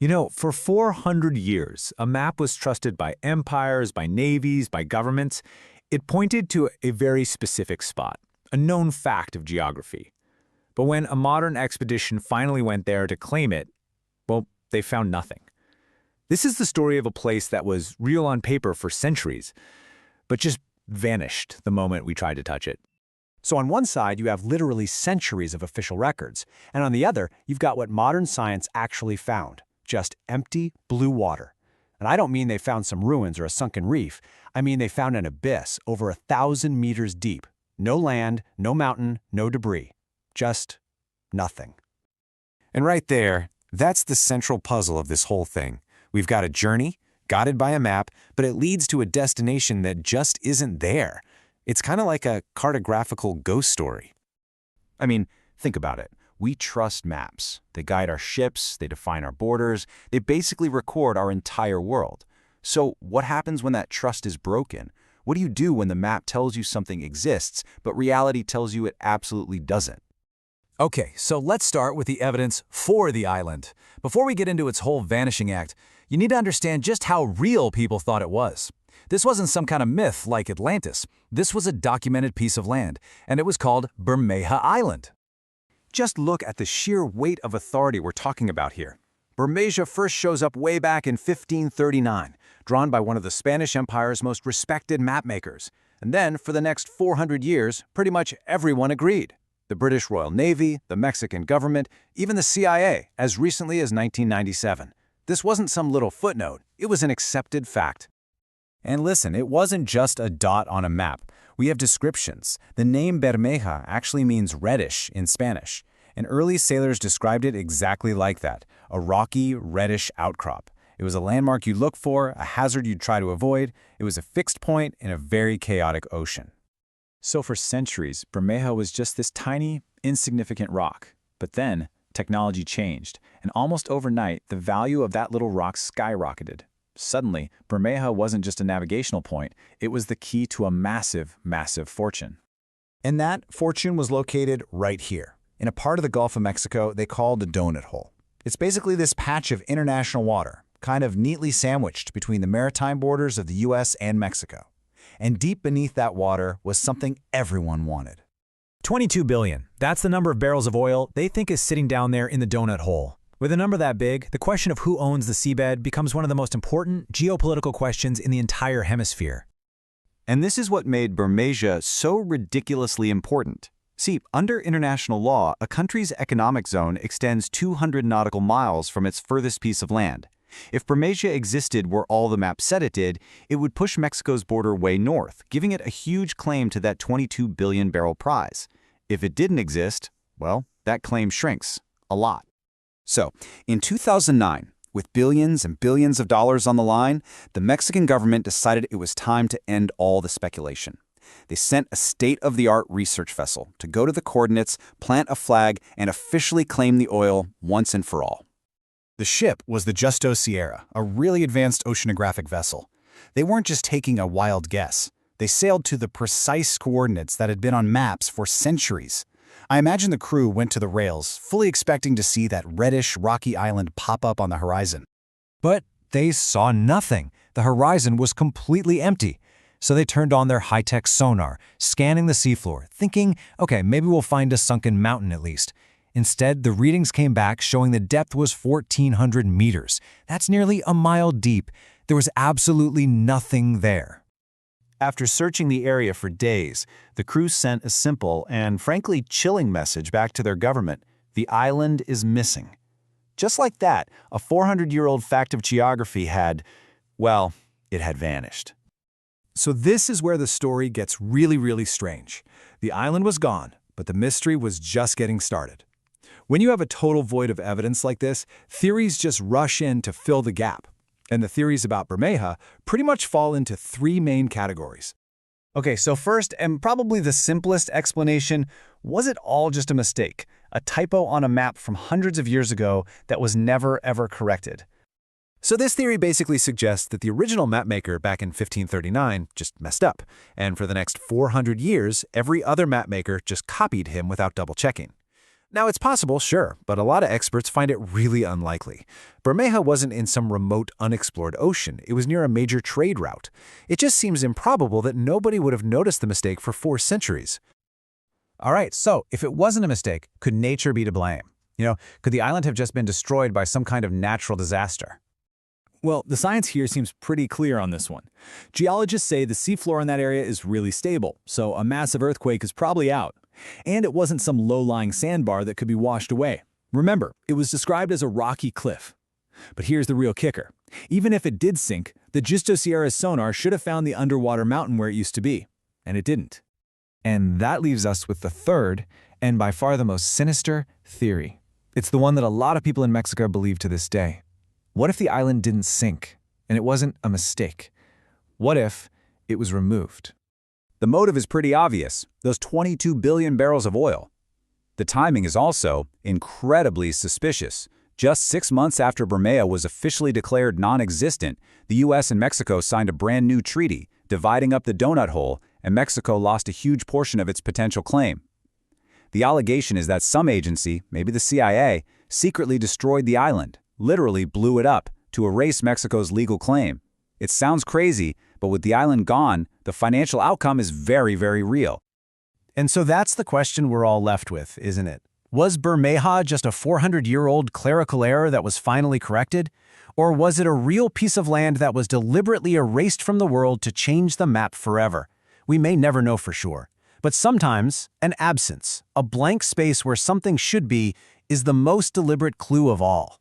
For 400 years, a map was trusted by empires, by navies, by governments. It pointed to a very specific spot, a known fact of geography. But when a modern expedition finally went there to claim it, well, they found nothing. This is the story of a place that was real on paper for centuries, but just vanished the moment we tried to touch it. So on one side, you have literally centuries of official records, and on the other, you've got what modern science actually found. Just empty blue water. And I don't mean they found some ruins or a sunken reef. I mean they found an abyss over 1,000 meters deep. No land, no mountain, no debris. Just nothing. And right there, that's the central puzzle of this whole thing. We've got a journey, guided by a map, but it leads to a destination that just isn't there. It's kind of like a cartographical ghost story. I mean, think about it. We trust maps. They guide our ships, they define our borders, they basically record our entire world. So what happens when that trust is broken? What do you do when the map tells you something exists, but reality tells you it absolutely doesn't? Okay, so let's start with the evidence for the island. Before we get into its whole vanishing act, you need to understand just how real people thought it was. This wasn't some kind of myth like Atlantis. This was a documented piece of land, and it was called Bermeja Island. Just look at the sheer weight of authority we're talking about here. Bermeja first shows up way back in 1539, drawn by one of the Spanish Empire's most respected mapmakers. And then, for the next 400 years, pretty much everyone agreed. The British Royal Navy, the Mexican government, even the CIA, as recently as 1997. This wasn't some little footnote, it was an accepted fact. And listen, it wasn't just a dot on a map. We have descriptions. The name Bermeja actually means reddish in Spanish, and early sailors described it exactly like that, a rocky, reddish outcrop. It was a landmark you'd look for, a hazard you'd try to avoid. It was a fixed point in a very chaotic ocean. So for centuries, Bermeja was just this tiny, insignificant rock. But then, technology changed, and almost overnight, the value of that little rock skyrocketed. Suddenly, Bermeja wasn't just a navigational point, it was the key to a massive, massive fortune. And that fortune was located right here, in a part of the Gulf of Mexico they call the Donut Hole. It's basically this patch of international water, kind of neatly sandwiched between the maritime borders of the US and Mexico. And deep beneath that water was something everyone wanted. 22 billion. That's the number of barrels of oil they think is sitting down there in the donut hole. With a number that big, the question of who owns the seabed becomes one of the most important geopolitical questions in the entire hemisphere. And this is what made Bermeja so ridiculously important. See, under international law, a country's economic zone extends 200 nautical miles from its furthest piece of land. If Bermeja existed where all the maps said it did, it would push Mexico's border way north, giving it a huge claim to that 22 billion barrel prize. If it didn't exist, well, that claim shrinks a lot. So, in 2009, with billions and billions of dollars on the line, the Mexican government decided it was time to end all the speculation. They sent a state-of-the-art research vessel to go to the coordinates, plant a flag, and officially claim the oil once and for all. The ship was the Justo Sierra, a really advanced oceanographic vessel. They weren't just taking a wild guess. They sailed to the precise coordinates that had been on maps for centuries. I imagine the crew went to the rails, fully expecting to see that reddish, rocky island pop up on the horizon. But they saw nothing. The horizon was completely empty. So they turned on their high-tech sonar, scanning the seafloor, thinking, okay, maybe we'll find a sunken mountain at least. Instead, the readings came back showing the depth was 1,400 meters. That's nearly a mile deep. There was absolutely nothing there. After searching the area for days, the crew sent a simple and frankly chilling message back to their government: the island is missing. Just like that, a 400-year-old fact of geography had, well, it had vanished. So this is where the story gets really, really strange. The island was gone, but the mystery was just getting started. When you have a total void of evidence like this, theories just rush in to fill the gap. And the theories about Bermeja pretty much fall into three main categories. Okay, so first, and probably the simplest explanation, was it all just a mistake? A typo on a map from hundreds of years ago that was never ever corrected? So this theory basically suggests that the original mapmaker back in 1539 just messed up, and for the next 400 years, every other mapmaker just copied him without double-checking. Now, it's possible, sure, but a lot of experts find it really unlikely. Bermeja wasn't in some remote, unexplored ocean. It was near a major trade route. It just seems improbable that nobody would have noticed the mistake for 4 centuries. All right, so if it wasn't a mistake, could nature be to blame? Could the island have just been destroyed by some kind of natural disaster? Well, the science here seems pretty clear on this one. Geologists say the seafloor in that area is really stable, so a massive earthquake is probably out. And it wasn't some low-lying sandbar that could be washed away. Remember, it was described as a rocky cliff. But here's the real kicker. Even if it did sink, the Justo Sierra's sonar should have found the underwater mountain where it used to be. And it didn't. And that leaves us with the third, and by far the most sinister, theory. It's the one that a lot of people in Mexico believe to this day. What if the island didn't sink, and it wasn't a mistake? What if it was removed? The motive is pretty obvious, those 22 billion barrels of oil. The timing is also incredibly suspicious. Just 6 months after Bermeja was officially declared non-existent, the U.S. and Mexico signed a brand new treaty, dividing up the donut hole, and Mexico lost a huge portion of its potential claim. The allegation is that some agency, maybe the CIA, secretly destroyed the island, literally blew it up, to erase Mexico's legal claim. It sounds crazy, but with the island gone, the financial outcome is very, very real. And so that's the question we're all left with, isn't it? Was Bermeja just a 400-year-old clerical error that was finally corrected? Or was it a real piece of land that was deliberately erased from the world to change the map forever? We may never know for sure. But sometimes, an absence, a blank space where something should be, is the most deliberate clue of all.